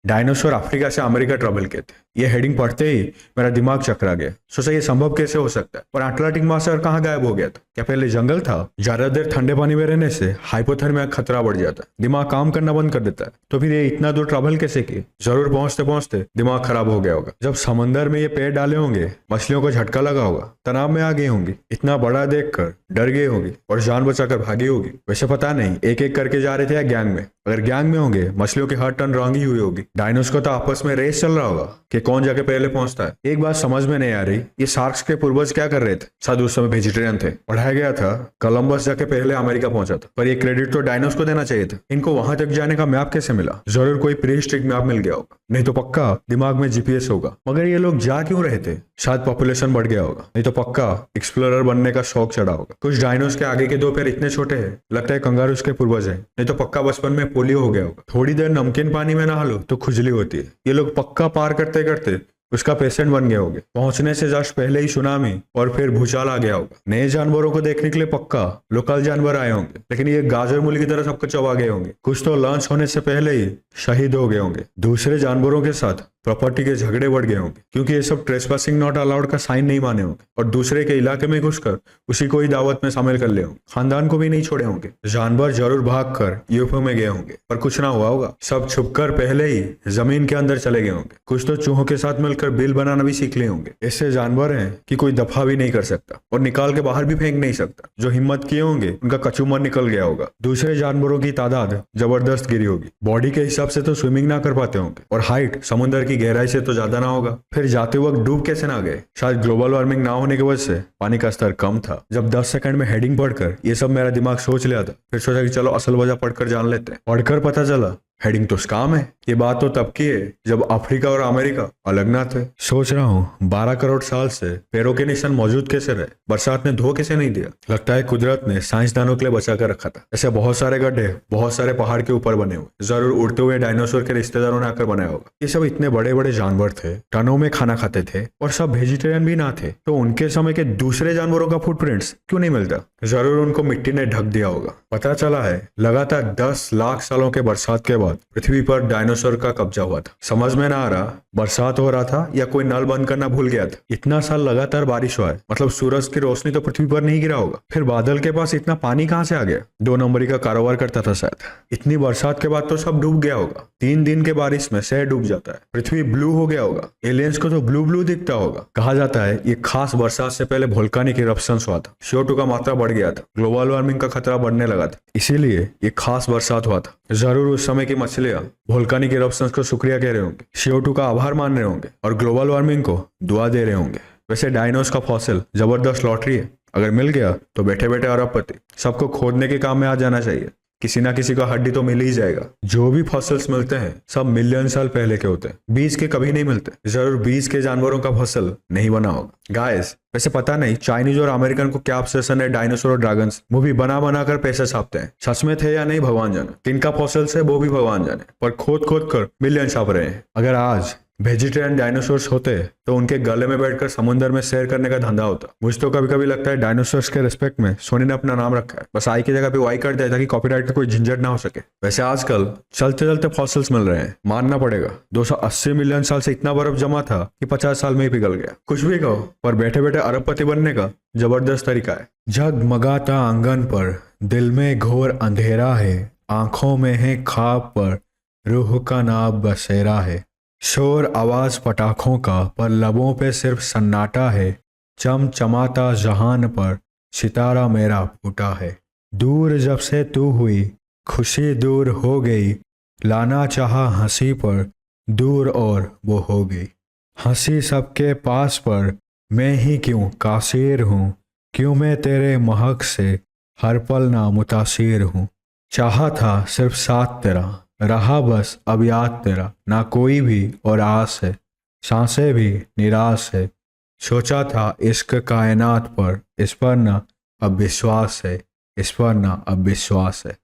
Dinosaur Africa से America travel किए थे। ये हेडिंग पढ़ते ही मेरा दिमाग चकरा गया। सोचा ये संभव कैसे हो सकता है, और अटलांटिक महासागर कहाँ गायब हो गया था? क्या पहले जंगल था? ज्यादा देर ठंडे पानी में रहने से हाइपोथर्मिया का खतरा बढ़ जाता है, दिमाग काम करना बंद कर देता है। तो फिर ये इतना दूर ट्रेवल कैसे की? जरूर पहुंचते पहुंचते दिमाग खराब हो गया होगा। जब समंदर में ये पैर डाले होंगे, मछलियों को झटका लगा होगा, तनाव में आ गई होंगी, इतना बड़ा देखकर डर गई होगी और जान बचाकर भागी होगी। वैसे पता नहीं एक एक करके जा रहे थे या गैंग में। अगर गैंग में होंगे, मछलियों की हर टर्न रंगी हुई होगी। डायनोस को तो आपस में रेस चल रहा होगा कि कौन जाके पहले पहुंचता है। एक बात समझ में नहीं आ रही, ये शार्क्स के पूर्वज क्या कर रहे थे? शायद उस समय वेजिटेरियन थे। पढ़ाया गया था कोलंबस जाके पहले अमेरिका पहुंचा था, पर ये क्रेडिट तो डायनोस को देना चाहिए था। इनको वहां तक जाने का मैप कैसे मिला? जरूर कोई प्रीहिस्टोरिक मैप मिल गया होगा, नहीं तो पक्का दिमाग में जीपीएस होगा। मगर ये लोग जा क्यों रहे थे? शायद पॉपुलेशन बढ़ गया होगा, नहीं तो पक्का एक्सप्लोरर बनने का शौक चढ़ा होगा। कुछ डायनोस के आगे के दो पैर इतने छोटे हैं, लगता है कंगारूस के पूर्वज हैं, नहीं तो पक्का बचपन में पोलियो हो गया होगा। थोड़ी देर नमकीन पानी में नहा लो तो खुजली होती है। ये लोग पक्का पार करते करते उसका पेशेंट बन गए होंगे। पहुंचने से जस्ट पहले ही सुनामी और फिर भूचाल आ गया होगा। नए जानवरों को देखने के लिए पक्का लोकल जानवर आए होंगे, लेकिन ये गाजर मूली की तरह सबको चबा गए होंगे। कुछ तो लॉन्च होने से पहले ही शहीद हो गए होंगे। दूसरे जानवरों के साथ प्रॉपर्टी के झगड़े बढ़ गए होंगे, क्योंकि ये सब ट्रेसपासिंग नॉट अलाउड का साइन नहीं माने होंगे और दूसरे के इलाके में घुसकर उसी को ही दावत में शामिल कर ले होंगे। खानदान को भी नहीं छोड़े होंगे। जानवर जरूर भागकर यूएफओ में गए होंगे, पर कुछ ना हुआ होगा। सब छुपकर पहले ही जमीन के अंदर चले गए होंगे। कुछ तो चूहों के साथ मिलकर बिल बनाना भी सीख ले होंगे। ऐसे जानवर हैं कि कोई दफा भी नहीं कर सकता और निकाल के बाहर भी फेंक नहीं सकता। जो हिम्मत किए होंगे उनका कचूमर निकल गया होगा। दूसरे जानवरों की तादाद जबरदस्त गिरी होगी। बॉडी के हिसाब से तो स्विमिंग ना कर पाते होंगे, और हाइट समुद्र की गहराई से तो ज्यादा ना होगा। फिर जाते वक्त डूब कैसे ना गए? शायद ग्लोबल वार्मिंग ना होने की वजह से पानी का स्तर कम था। जब 10 सेकंड में हेडिंग पढ़कर ये सब मेरा दिमाग सोच लिया था, फिर सोचा कि चलो असल वजह पढ़कर जान लेते हैं। पढ़कर पता चला हेडिंग तो स्काम है। ये बात तो तब की है जब अफ्रीका और अमेरिका अलग ना थे। सोच रहा हूँ 12 करोड़ साल से पैरों के निशान मौजूद कैसे रहे? बरसात ने धो कैसे नहीं दिया? लगता है कुदरत ने साइंसदानों के लिए बचा कर रखा था। ऐसे बहुत सारे गड्ढे बहुत सारे पहाड़ के ऊपर बने हुए, जरूर उड़ते हुए डायनासोर के रिश्तेदारों ने आकर बनाया होगा। ये सब इतने बड़े बड़े जानवर थे, टनों में खाना खाते थे और सब वेजिटेरियन भी ना थे, तो उनके समय के दूसरे जानवरों का फुटप्रिंट्स क्यों नहीं मिलता? जरूर उनको मिट्टी ने ढक दिया होगा। पता चला है लगातार 10 लाख सालों के बरसात के बाद पृथ्वी पर डायनासोर का कब्जा हुआ था। समझ में ना आ रहा बरसात हो रहा था या कोई नल बंद करना भूल गया था। इतना साल लगातार बारिश हुआ है, मतलब सूरज की रोशनी तो पृथ्वी पर नहीं गिरा होगा। फिर बादल के पास इतना पानी कहां से आ गया? 2 नंबरी का कारोबार करता था शायद। इतनी बरसात के बाद तो सब डूब गया होगा। 3 दिन के बारिश में शहर डूब जाता है। पृथ्वी ब्लू हो गया होगा। एलियंस को तो ब्लू ब्लू दिखता होगा। कहा जाता है ये खास बरसात से पहले वोल्केनिक इरप्शंस हुआ था। CO2 का मात्रा बढ़ गया था। ग्लोबल वार्मिंग का खतरा बढ़ने लगा था, इसीलिए ये खास बरसात हुआ था। जरूर उस समय की मछलियां वोल्केनिक इरप्शंस को शुक्रिया कह रहे होंगे, CO2 का आभार मान रहे होंगे और ग्लोबल वार्मिंग को दुआ दे रहे होंगे। वैसे डायनोस का फॉसिल जबरदस्त लॉटरी है। अगर मिल गया तो बैठे बैठे अरबपति। सबको खोदने के काम में आ जाना चाहिए। किसी ना किसी का हड्डी तो मिल ही जाएगा। जो भी फॉसिल्स मिलते हैं सब मिलियन साल पहले के होते हैं, बीज के कभी नहीं मिलते। जरूर बीज के जानवरों का फॉसिल नहीं बना होगा। गाइस, वैसे पता नहीं चाइनीज और अमेरिकन को क्या ऑब्सेशन है डायनासोर और ड्रैगन्स। मूवी बना बना कर पैसे छापते हैं। सच में थे या नहीं भगवान जाने। किनका फॉसिल्स है वो भी भगवान जाने, पर खोद खोद कर मिलियन छाप रहे हैं। अगर आज वेजिटेरियन डायनासोर्स होते तो उनके गले में बैठकर समुद्र में सैर करने का धंधा होता। मुझे तो कभी कभी लगता है डायनासोर्स के रिस्पेक्ट में सोनी ने अपना नाम रखा है, बस आई की जगह पे वाई कर दिया ताकि कॉपीराइट का कोई झंझट ना हो सके। वैसे आजकल चलते चलते फॉसिल्स मिल रहे हैं, मानना पड़ेगा। 280 मिलियन साल से इतना बर्फ जमा था कि 50 साल में ही पिघल गया। कुछ भी कहो, पर बैठे बैठे अरबपति बनने का जबरदस्त तरीका है। जगमगाता आंगन पर दिल में घोर अंधेरा है, आंखों में है ख्वाब पर रूह का नाम बसेरा है। शोर आवाज पटाखों का पर लबों पे सिर्फ सन्नाटा है, चमचमाता जहान पर सितारा मेरा फूटा है। दूर जब से तू हुई खुशी दूर हो गई, लाना चाहा हंसी पर दूर और वो हो गई। हंसी सबके पास पर मैं ही क्यों कासिर हूँ, क्यों मैं तेरे महक से हर पल ना मुतासिर हूँ। चाहा था सिर्फ साथ तेरा, रहा बस अब याद तेरा, ना कोई भी और आस है, सांसें भी निराश है। सोचा था इश्क कायनात पर, इस पर ना अब विश्वास है, इस पर ना अब विश्वास है।